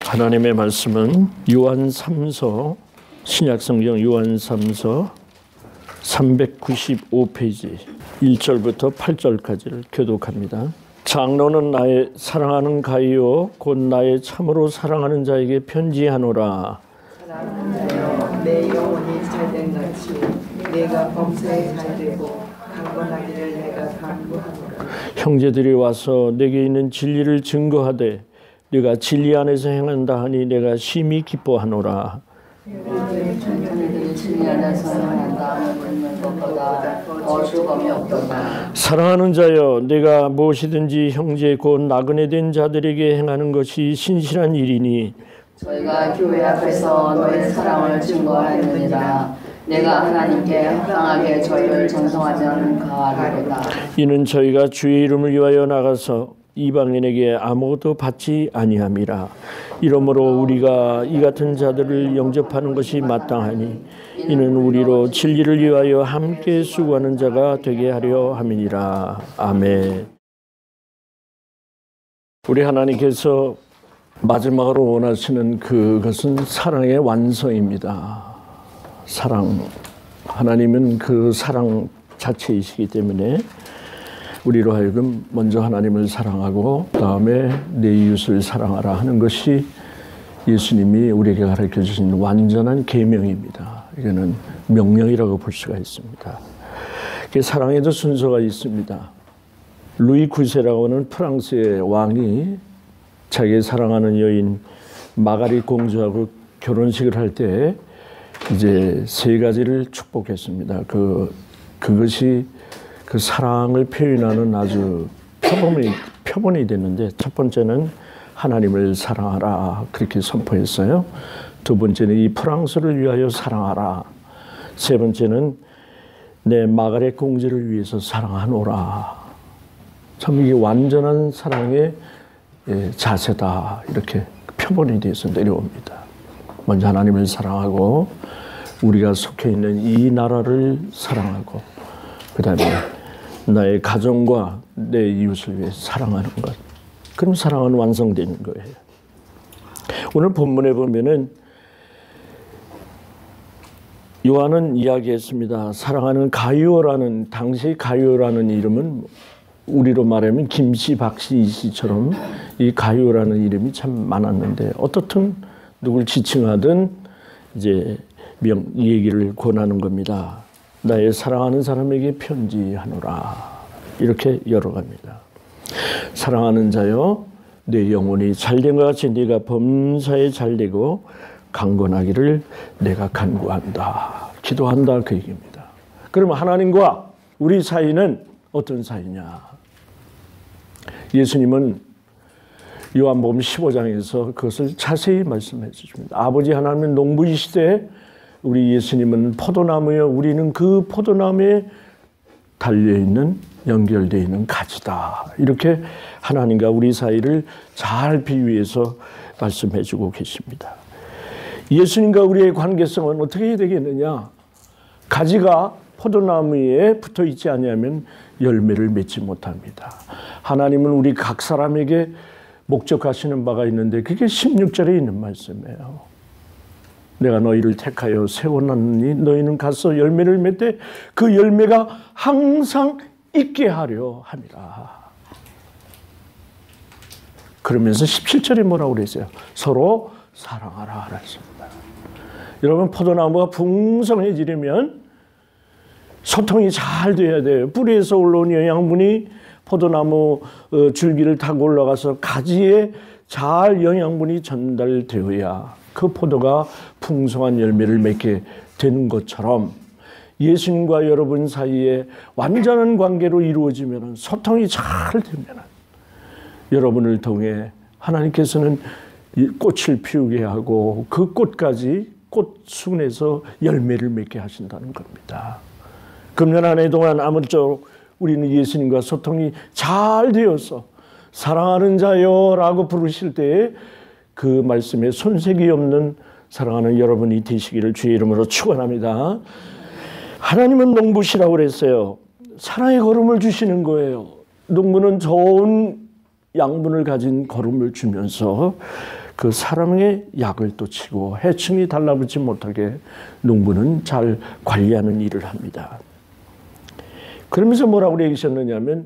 하나님의 말씀은 요한 3서, 신약성경 요한 3서 395페이지 1절부터 8절까지를 교독합니다. 장로는 나의 사랑하는 가이요 곧 나의 참으로 사랑하는 자에게 편지하노라. 사랑하는 자여, 내 영혼이 잘된 같이 내가 범사에 잘되고 강건하기를 내가 간구하노라. 형제들이 와서 내게 있는 진리를 증거하되 네가 진리 안에서 행한다 하니 내가 심히 기뻐하노라. 형제들이 진리 안에서 행한다 하는 것보다 더 즐거움이 없도다. 사랑하는 자여, 내가 무엇이든지 형제 곧 나그네 된 자들에게 행하는 것이 신실한 일이니 저희가 교회 앞에서 너의 사랑을 증거하느니라. 내가 하나님께 합당하게 저희를 전송하지 않은 가하리로다. 이는 저희가 주의 이름을 위하여 나가서 이방인에게 아무것도 받지 아니함이라. 이러므로 우리가 이 같은 자들을 영접하는 것이 마땅하니 이는 우리로 진리를 위하여 함께 수고하는 자가 되게 하려 함이니라. 아멘. 우리 하나님께서 마지막으로 원하시는 그것은 사랑의 완성입니다. 사랑. 하나님은 그 사랑 자체이시기 때문에 우리로 하여금 먼저 하나님을 사랑하고 그다음에 내 이웃을 사랑하라 하는 것이 예수님이 우리에게 가르쳐 주신 완전한 계명입니다. 이거는 명령이라고 볼 수가 있습니다. 사랑에도 순서가 있습니다. 루이 9세라고 하는 프랑스의 왕이 자기 사랑하는 여인 마가릿 공주하고 결혼식을 할 때 이제 세 가지를 축복했습니다. 그것이 그 사랑을 표현하는 아주 표본이 됐는데, 첫 번째는 하나님을 사랑하라 그렇게 선포했어요. 두 번째는 이 프랑스를 위하여 사랑하라. 세 번째는 내 마가렛 공주를 위해서 사랑하노라. 참 이게 완전한 사랑의 자세다, 이렇게 표본이 돼서 내려옵니다. 먼저 하나님을 사랑하고 우리가 속해 있는 이 나라를 사랑하고 그 다음에 나의 가정과 내 이웃을 위해 사랑하는 것. 그럼 사랑은 완성되는 거예요. 오늘 본문에 보면은 요한은 이야기했습니다. 사랑하는 가이오라는, 당시 가이오라는 이름은 우리로 말하면 김씨, 박씨, 이씨처럼 이 가이오라는 이름이 참 많았는데, 어떻든 누굴 지칭하든 이제 이 얘기를 권하는 겁니다. 나의 사랑하는 사람에게 편지하노라. 이렇게 열어갑니다. 사랑하는 자여, 내 영혼이 잘된 것 같이 네가 범사에 잘되고 강건하기를 내가 간구한다. 기도한다, 그 얘기입니다. 그러면 하나님과 우리 사이는 어떤 사이냐? 예수님은 요한복음 15장에서 그것을 자세히 말씀해 주십니다. 아버지 하나님은 농부이시되 우리 예수님은 포도나무여 우리는 그 포도나무에 달려있는, 연결되어 있는 가지다. 이렇게 하나님과 우리 사이를 잘 비유해서 말씀해 주고 계십니다. 예수님과 우리의 관계성은 어떻게 되겠느냐? 가지가 포도나무에 붙어 있지 않으면 열매를 맺지 못합니다. 하나님은 우리 각 사람에게 목적하시는 바가 있는데 그게 16절에 있는 말씀이에요. 내가 너희를 택하여 세워놨으니 너희는 가서 열매를 맺되 그 열매가 항상 있게 하려 함이라. 그러면서 17절에 뭐라고 그랬어요? 서로 사랑하라 그랬습니다. 여러분, 포도나무가 풍성해지려면 소통이 잘 돼야 돼요. 뿌리에서 올라온 영양분이 포도나무 줄기를 타고 올라가서 가지에 잘 영양분이 전달되어야 그 포도가 풍성한 열매를 맺게 되는 것처럼, 예수님과 여러분 사이에 완전한 관계로 이루어지면, 소통이 잘 되면 여러분을 통해 하나님께서는 꽃을 피우게 하고 그 꽃까지 꽃순에서 열매를 맺게 하신다는 겁니다. 금년 한 해 동안 아무쪼록 우리는 예수님과 소통이 잘 되어서 사랑하는 자여라고 부르실 때에 그 말씀에 손색이 없는 사랑하는 여러분이 되시기를 주의 이름으로 축원합니다. 하나님은 농부시라고 그랬어요. 사랑의 거름을 주시는 거예요. 농부는 좋은 양분을 가진 거름을 주면서 그 사랑의 약을 또 치고 해충이 달라붙지 못하게 농부는 잘 관리하는 일을 합니다. 그러면서 뭐라고 얘기하셨느냐면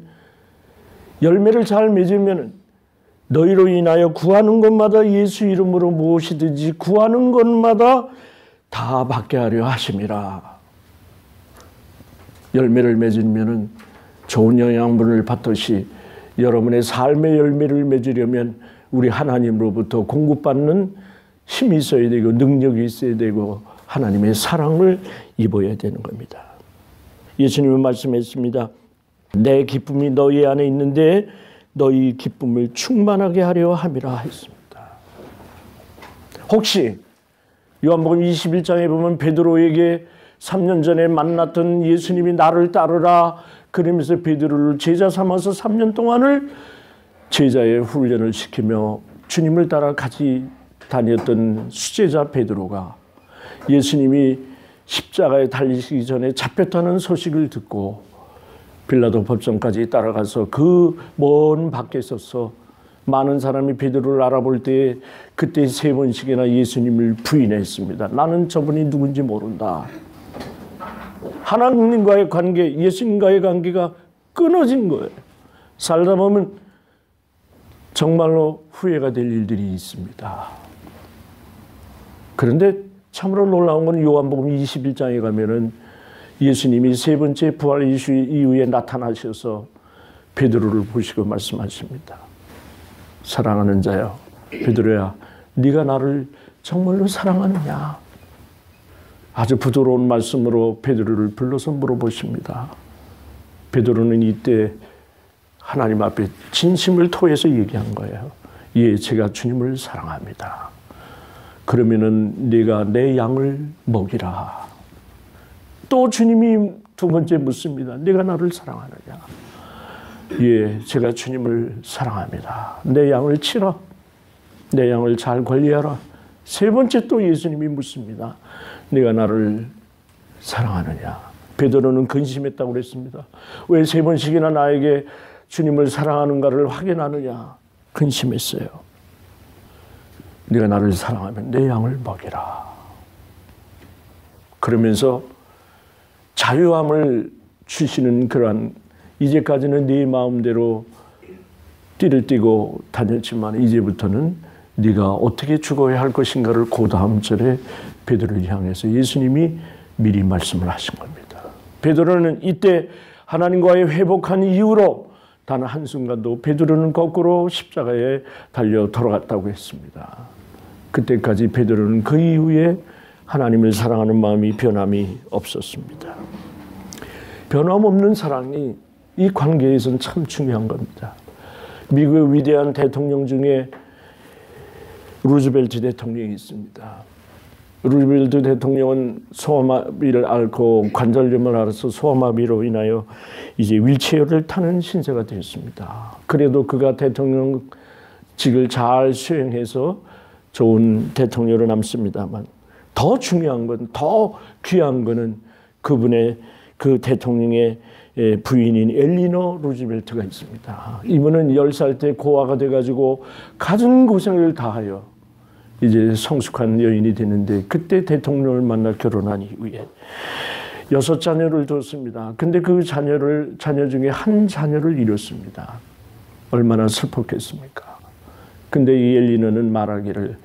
열매를 잘 맺으면 너희로 인하여 구하는 것마다 예수 이름으로 무엇이든지 구하는 것마다 다 받게 하려 하심이라. 열매를 맺으면 좋은 영양분을 받듯이 여러분의 삶의 열매를 맺으려면 우리 하나님으로부터 공급받는 힘이 있어야 되고 능력이 있어야 되고 하나님의 사랑을 입어야 되는 겁니다. 예수님은 말씀했습니다. 내 기쁨이 너희 안에 있는데 너희 기쁨을 충만하게 하려 함이라 했습니다. 혹시 요한복음 21장에 보면 베드로에게 3년 전에 만났던 예수님이 나를 따르라 그러면서 베드로를 제자 삼아서 3년 동안을 제자의 훈련을 시키며 주님을 따라 같이 다녔던 수제자 베드로가 예수님이 십자가에 달리시기 전에 잡혔다는 소식을 듣고 빌라도 법정까지 따라가서 그 먼 밖에 서서 많은 사람이 베드로를 알아볼 때 그때 3번씩이나 예수님을 부인했습니다. 나는 저분이 누군지 모른다. 하나님과의 관계, 예수님과의 관계가 끊어진 거예요. 살다 보면 정말로 후회가 될 일들이 있습니다. 그런데 참으로 놀라운 건 요한복음 21장에 가면은 예수님이 3번째 부활 이후에 나타나셔서 베드로를 보시고 말씀하십니다. 사랑하는 자여, 베드로야, 네가 나를 정말로 사랑하느냐? 아주 부드러운 말씀으로 베드로를 불러서 물어보십니다. 베드로는 이때 하나님 앞에 진심을 토해서 얘기한 거예요. 예, 제가 주님을 사랑합니다. 그러면은 네가 내 양을 먹이라. 또 주님이 2번째 묻습니다. 네가 나를 사랑하느냐? 예, 제가 주님을 사랑합니다. 내 양을 치라. 내 양을 잘 관리하라. 3번째 또 예수님이 묻습니다. 네가 나를 사랑하느냐? 베드로는 근심했다고 그랬습니다. 왜 3번씩이나 나에게 주님을 사랑하는가를 확인하느냐? 근심했어요. 네가 나를 사랑하면 내 양을 먹이라. 그러면서 자유함을 주시는 그러한 이제까지는 네 마음대로 띠를 띠고 다녔지만 이제부터는 네가 어떻게 죽어야 할 것인가를 그 다음 절에 베드로를 향해서 예수님이 미리 말씀을 하신 겁니다. 베드로는 이때 하나님과의 회복한 이후로 단 한순간도 베드로는 거꾸로 십자가에 달려 돌아갔다고 했습니다. 그때까지 베드로는 그 이후에 하나님을 사랑하는 마음이 변함이 없었습니다. 변함없는 사랑이 이 관계에서는 참 중요한 겁니다. 미국의 위대한 대통령 중에 루즈벨트 대통령이 있습니다. 루즈벨트 대통령은 소아마비를 앓고 관절염을 앓아서 소아마비로 인하여 이제 휠체어를 타는 신세가 되었습니다. 그래도 그가 대통령직을 잘 수행해서 좋은 대통령으로 남습니다만 더 중요한 건, 더 귀한 거는 그분의 그 대통령의 부인인 엘리너 루즈벨트가 있습니다. 이분은 10살 때 고아가 돼가지고 갖은 고생을 다하여 이제 성숙한 여인이 되는데 그때 대통령을 만나 결혼한 이후에 6자녀를 뒀습니다. 근데 그 자녀 중에 한 자녀를 잃었습니다. 얼마나 슬펐겠습니까? 근데 이 엘리너는 말하기를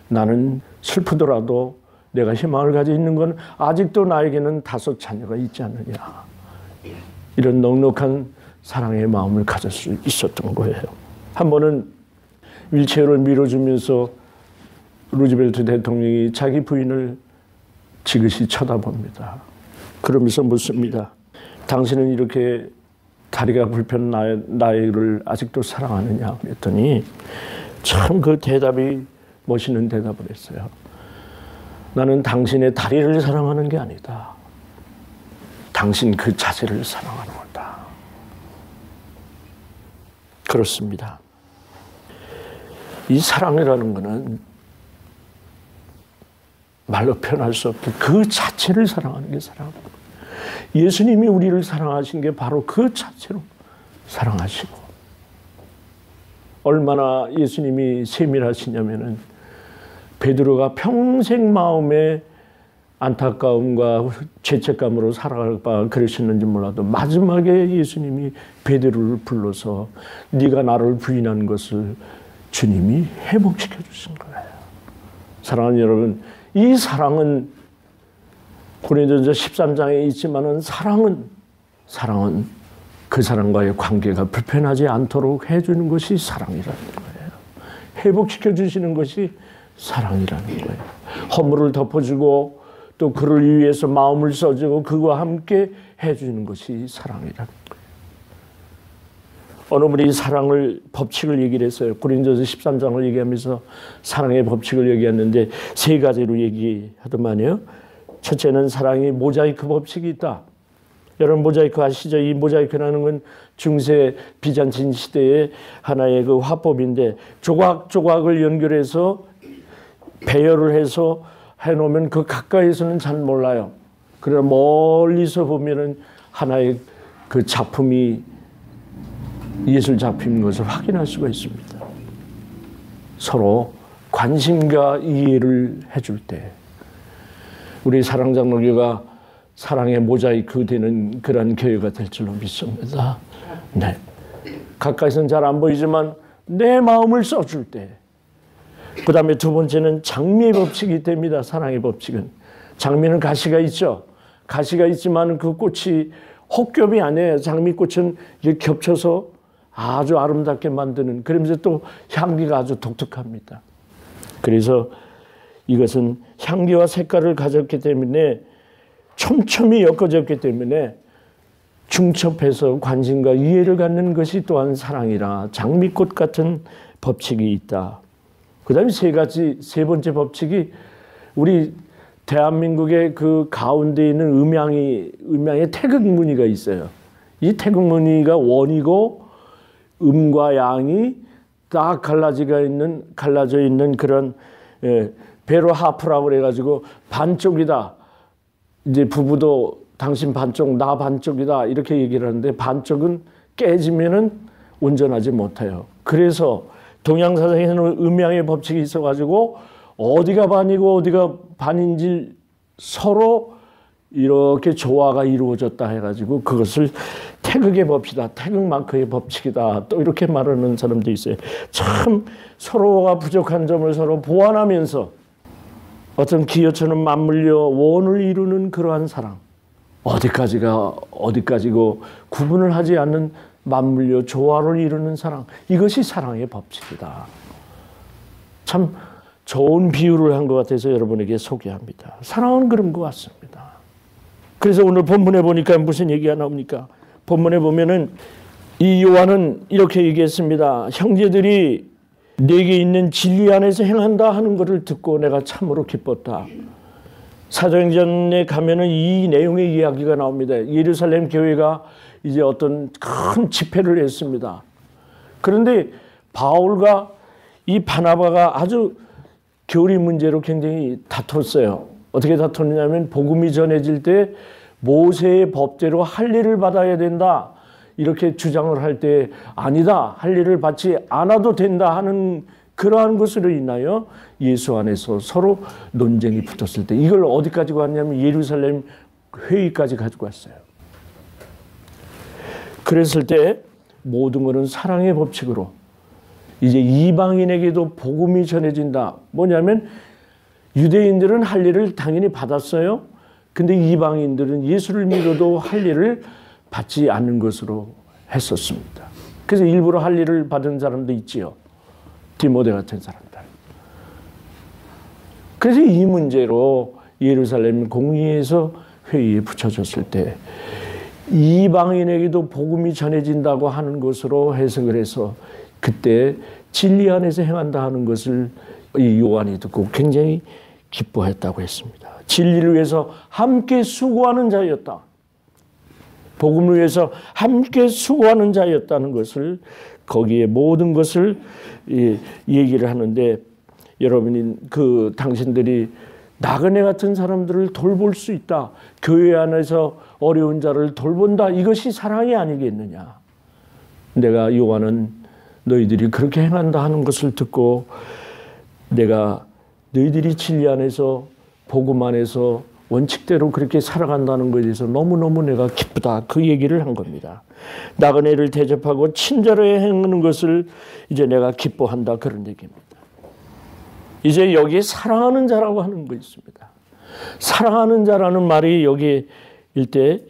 나는 슬프더라도 내가 희망을 가지고 있는 건 아직도 나에게는 5 자녀가 있지 않느냐. 이런 넉넉한 사랑의 마음을 가질 수 있었던 거예요. 한 번은 휠체어를 밀어주면서 루즈벨트 대통령이 자기 부인을 지그시 쳐다봅니다. 그러면서 묻습니다. 당신은 이렇게 다리가 불편한 나를 아직도 사랑하느냐 그랬더니 참 그 대답이 멋있는 대답을 했어요. 나는 당신의 다리를 사랑하는 게 아니다. 당신 그 자체를 사랑하는 거다. 그렇습니다. 이 사랑이라는 것은 말로 표현할 수 없게 그 자체를 사랑하는 게 사랑입니다. 예수님이 우리를 사랑하신 게 바로 그 자체로 사랑하시고 얼마나 예수님이 세밀하시냐면은 베드로가 평생 마음에 안타까움과 죄책감으로 살아갈 바 그러셨는지 몰라도 마지막에 예수님이 베드로를 불러서 네가 나를 부인한 것을 주님이 회복시켜 주신 거예요. 사랑하는 여러분, 이 사랑은 고린도전서 13장에 있지만은 사랑은 그 사람과의 관계가 불편하지 않도록 해주는 것이 사랑이라는 거예요. 회복시켜 주시는 것이 사랑이라는 거예요. 허물을 덮어주고 또 그를 위해서 마음을 써주고 그와 함께 해주는 것이 사랑이라는 거예요. 어느 분이 사랑을 법칙을 얘기를 했어요. 고린도서 13장을 얘기하면서 사랑의 법칙을 얘기했는데 세 가지로 얘기하더만요. 첫째는 사랑이 모자이크 법칙이 있다. 여러분 모자이크 아시죠? 이 모자이크라는 건 중세 비잔틴 시대의 하나의 그 화법인데 조각조각을 연결해서 배열을 해서 해놓으면 그 가까이서는 잘 몰라요. 그러나 멀리서 보면은 하나의 그 작품이 예술 작품인 것을 확인할 수가 있습니다. 서로 관심과 이해를 해줄 때 우리 사랑장로교가 사랑의 모자이크 되는 그런 교회가 될 줄로 믿습니다. 네. 가까이서는 잘 안 보이지만 내 마음을 써줄 때. 그 다음에 두 번째는 장미의 법칙이 됩니다. 사랑의 법칙은. 장미는 가시가 있죠. 가시가 있지만 그 꽃이 혹겹이 아니에요. 장미꽃은 이렇게 겹쳐서 아주 아름답게 만드는, 그러면서 또 향기가 아주 독특합니다. 그래서 이것은 향기와 색깔을 가졌기 때문에 촘촘히 엮어졌기 때문에 중첩해서 관심과 이해를 갖는 것이 또한 사랑이라 장미꽃 같은 법칙이 있다. 그 다음에 세 번째 법칙이 우리 대한민국의 그 가운데 있는 음양의 태극무늬가 있어요. 이 태극무늬가 원이고 음과 양이 딱 갈라져 있는 그런 베로 하프라고 그래가지고 반쪽이다. 이제 부부도 당신 반쪽, 나 반쪽이다 이렇게 얘기를 하는데 반쪽은 깨지면은 온전하지 못해요. 그래서 동양사상에는 음양의 법칙이 있어가지고 어디가 반이고 어디가 반인지 서로 이렇게 조화가 이루어졌다 해가지고 그것을 태극의 법이다, 태극마크의 법칙이다 또 이렇게 말하는 사람도 있어요. 참 서로가 부족한 점을 서로 보완하면서 어떤 기어처럼 맞물려 원을 이루는 그러한 사랑. 어디까지가 어디까지고 구분을 하지 않는 맞물려 조화를 이루는 사랑. 이것이 사랑의 법칙이다. 참 좋은 비유를 한 것 같아서 여러분에게 소개합니다. 사랑은 그런 것 같습니다. 그래서 오늘 본문에 보니까 무슨 얘기가 나옵니까? 본문에 보면은 이 요한은 이렇게 얘기했습니다. 형제들이 내게 있는 진리 안에서 행한다 하는 것을 듣고 내가 참으로 기뻤다. 사도행전에 가면은 이 내용의 이야기가 나옵니다. 예루살렘 교회가 이제 어떤 큰 집회를 했습니다. 그런데 바울과 이 바나바가 아주 교리 문제로 굉장히 다퉜어요. 어떻게 다퉜냐면 복음이 전해질 때 모세의 법대로 할례를 받아야 된다. 이렇게 주장을 할 때 아니다. 할례를 받지 않아도 된다 하는 그러한 것으로 인하여 예수 안에서 서로 논쟁이 붙었을 때 이걸 어디까지 갔냐면 예루살렘 회의까지 가지고 왔어요. 그랬을 때 모든 것은 사랑의 법칙으로 이제 이방인에게도 복음이 전해진다. 뭐냐면 유대인들은 할례를 당연히 받았어요. 근데 이방인들은 예수를 믿어도 할례를 받지 않는 것으로 했었습니다. 그래서 일부러 할례를 받은 사람도 있지요. 디모데 같은 사람들. 그래서 이 문제로 예루살렘 공의에서 회의에 붙여졌을 때 이방인에게도 복음이 전해진다고 하는 것으로 해석을 해서 그때 진리 안에서 행한다 하는 것을 이 요한이 듣고 굉장히 기뻐했다고 했습니다. 진리를 위해서 함께 수고하는 자였다. 복음을 위해서 함께 수고하는 자였다는 것을 거기에 모든 것을 얘기를 하는데 여러분이 그 당신들이 나그네 같은 사람들을 돌볼 수 있다. 교회 안에서 어려운 자를 돌본다. 이것이 사랑이 아니겠느냐. 내가 요한은 너희들이 그렇게 행한다 하는 것을 듣고 내가 너희들이 진리 안에서 복음 안에서 원칙대로 그렇게 살아간다는 것에 대해서 너무너무 내가 기쁘다. 그 얘기를 한 겁니다. 나그네를 대접하고 친절하게 행하는 것을 이제 내가 기뻐한다. 그런 얘기입니다. 이제 여기에 사랑하는 자라고 하는 거 있습니다. 사랑하는 자라는 말이 여기에 일대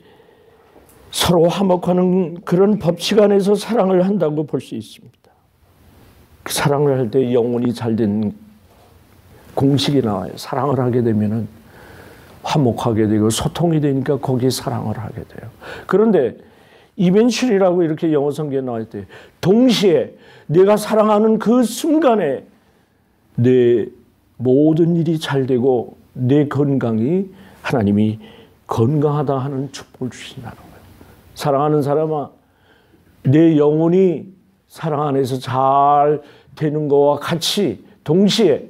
서로 화목하는 그런 법칙 안에서 사랑을 한다고 볼 수 있습니다. 그 사랑을 할 때 영혼이 잘된 공식이 나와요. 사랑을 하게 되면은 화목하게 되고 소통이 되니까 거기에 사랑을 하게 돼요. 그런데 이벤츄리라고 이렇게 영어 성경에 나와 있대요. 동시에 내가 사랑하는 그 순간에 내 모든 일이 잘 되고 내 건강이 하나님이 건강하다 하는 축복을 주신다는 거예요. 사랑하는 사람아, 내 영혼이 사랑 안에서 잘 되는 것과 같이 동시에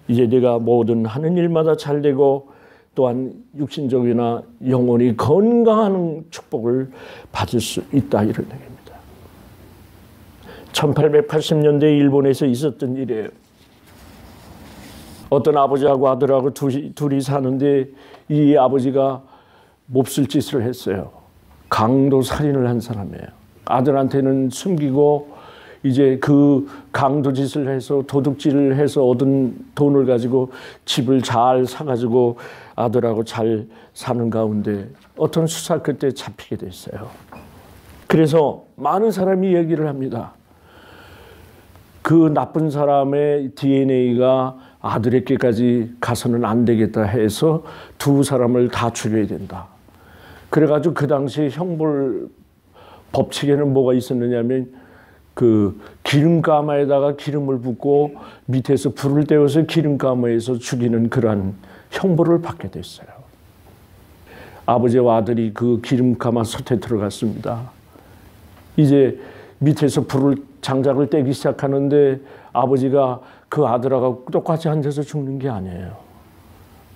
이제 내가 모든 하는 일마다 잘 되고 또한 육신적이나 영혼이 건강한 축복을 받을 수 있다 이런 얘기입니다. 1880년대 일본에서 있었던 일이에요. 어떤 아버지하고 아들하고 둘이 사는데 이 아버지가 몹쓸 짓을 했어요. 강도 살인을 한 사람이에요. 아들한테는 숨기고 이제 그 강도 짓을 해서 도둑질을 해서 얻은 돈을 가지고 집을 잘 사가지고 아들하고 잘 사는 가운데 어떤 수사 끝에 잡히게 됐어요. 그래서 많은 사람이 얘기를 합니다. 그 나쁜 사람의 DNA가 아들에게까지 가서는 안 되겠다 해서 두 사람을 다 죽여야 된다. 그래가지고 그 당시 형벌 법칙에는 뭐가 있었느냐면 그 기름가마에다가 기름을 붓고 밑에서 불을 떼어서 기름가마에서 죽이는 그러한 형벌을 받게 됐어요. 아버지와 아들이 그 기름가마 솥에 들어갔습니다. 이제 밑에서 불을 장작을 떼기 시작하는데 아버지가 그 아들하고 똑같이 앉아서 죽는 게 아니에요.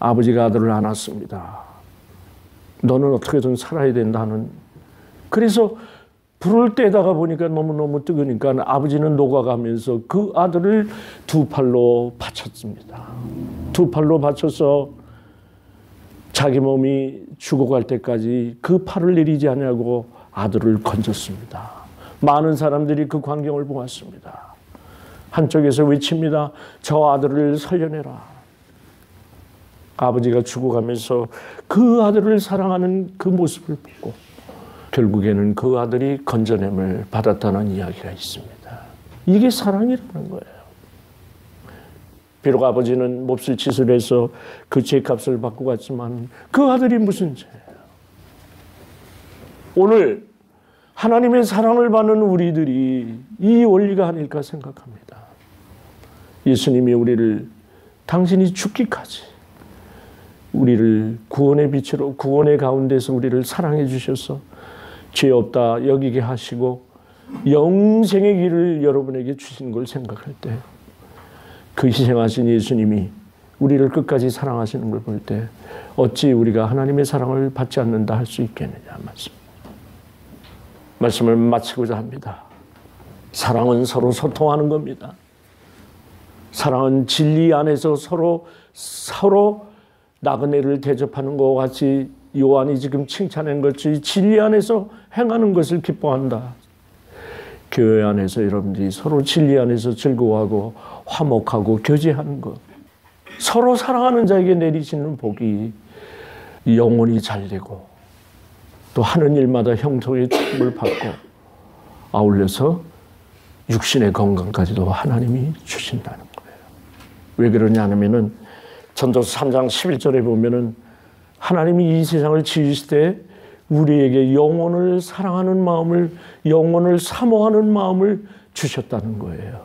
아버지가 아들을 안았습니다. 너는 어떻게든 살아야 된다는. 그래서 불을 떼다가 보니까 너무너무 뜨거우니까 아버지는 녹아가면서 그 아들을 두 팔로 받쳤습니다. 두 팔로 받쳐서 자기 몸이 죽어갈 때까지 그 팔을 내리지 않냐고 아들을 건졌습니다. 많은 사람들이 그 광경을 보았습니다. 한쪽에서 외칩니다. 저 아들을 살려내라. 아버지가 죽어가면서 그 아들을 사랑하는 그 모습을 보고 결국에는 그 아들이 건져냄을 받았다는 이야기가 있습니다. 이게 사랑이라는 거예요. 비록 아버지는 몹쓸 짓을 해서 그 죄값을 받고 갔지만 그 아들이 무슨 죄예요? 오늘 하나님의 사랑을 받는 우리들이 이 원리가 아닐까 생각합니다. 예수님이 우리를 당신이 죽기까지 우리를 구원의 빛으로 구원의 가운데서 우리를 사랑해 주셔서 죄 없다 여기게 하시고 영생의 길을 여러분에게 주신 걸 생각할 때 그 희생하신 예수님이 우리를 끝까지 사랑하시는 걸 볼 때 어찌 우리가 하나님의 사랑을 받지 않는다 할 수 있겠느냐 말씀을 마치고자 합니다. 사랑은 서로 소통하는 겁니다. 사랑은 진리 안에서 서로 나그네를 대접하는 것과 같이 요한이 지금 칭찬한 것이 진리 안에서 행하는 것을 기뻐한다. 교회 안에서 여러분들이 서로 진리 안에서 즐거워하고 화목하고 교제하는 것. 서로 사랑하는 자에게 내리시는 복이 영혼이 잘되고 또 하는 일마다 형통의 축복을 받고 아울러서 육신의 건강까지도 하나님이 주신다는 거예요. 왜 그러냐 하면은 전도서 3장 11절에 보면은 하나님이 이 세상을 지으실 때 우리에게 영혼을 사랑하는 마음을, 영혼을 사모하는 마음을 주셨다는 거예요.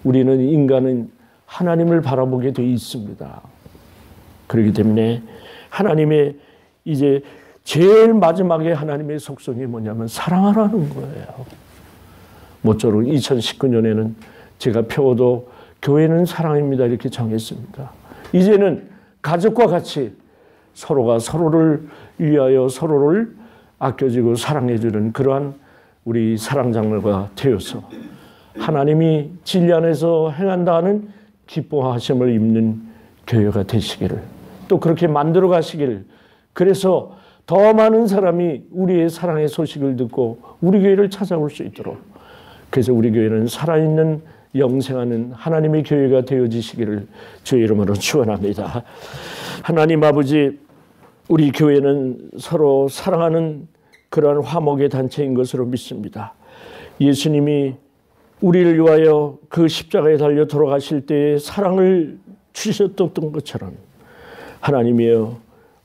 우리는 인간은 하나님을 바라보게 되어 있습니다. 그렇기 때문에 하나님의 이제 제일 마지막에 하나님의 속성이 뭐냐면 사랑하라는 거예요. 모쪼록 2019년에는 제가 표어도 교회는 사랑입니다 이렇게 정했습니다. 이제는 가족과 같이 서로가 서로를 위하여 서로를 아껴주고 사랑해주는 그러한 우리 사랑장로가 되어서 하나님이 진리 안에서 행한다 하는 기뻐하심을 입는 교회가 되시기를, 또 그렇게 만들어 가시기를, 그래서 더 많은 사람이 우리의 사랑의 소식을 듣고 우리 교회를 찾아올 수 있도록, 그래서 우리 교회는 살아있는 영생하는 하나님의 교회가 되어지시기를 주의 이름으로 축원합니다. 하나님 아버지, 우리 교회는 서로 사랑하는 그러한 화목의 단체인 것으로 믿습니다. 예수님이 우리를 위하여 그 십자가에 달려 돌아가실 때에 사랑을 주셨던 것처럼 하나님이여,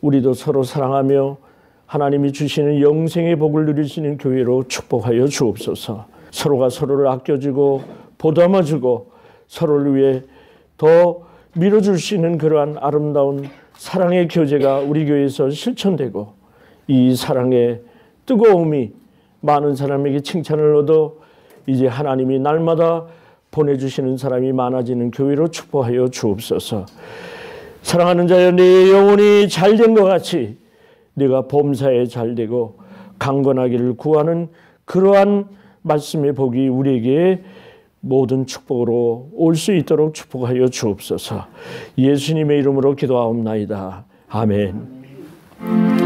우리도 서로 사랑하며 하나님이 주시는 영생의 복을 누릴 수 있는 교회로 축복하여 주옵소서. 서로가 서로를 아껴주고 보담아주고 서로를 위해 더 밀어줄 수 있는 그러한 아름다운 사랑의 교제가 우리 교회에서 실천되고, 이 사랑의 뜨거움이 많은 사람에게 칭찬을 얻어 이제 하나님이 날마다 보내주시는 사람이 많아지는 교회로 축복하여 주옵소서. 사랑하는 자여, 네 영혼이 잘된 것 같이 네가 범사에 잘되고 강건하기를 구하는 그러한 말씀의 복이 우리에게 모든 축복으로 올 수 있도록 축복하여 주옵소서. 예수님의 이름으로 기도하옵나이다. 아멘.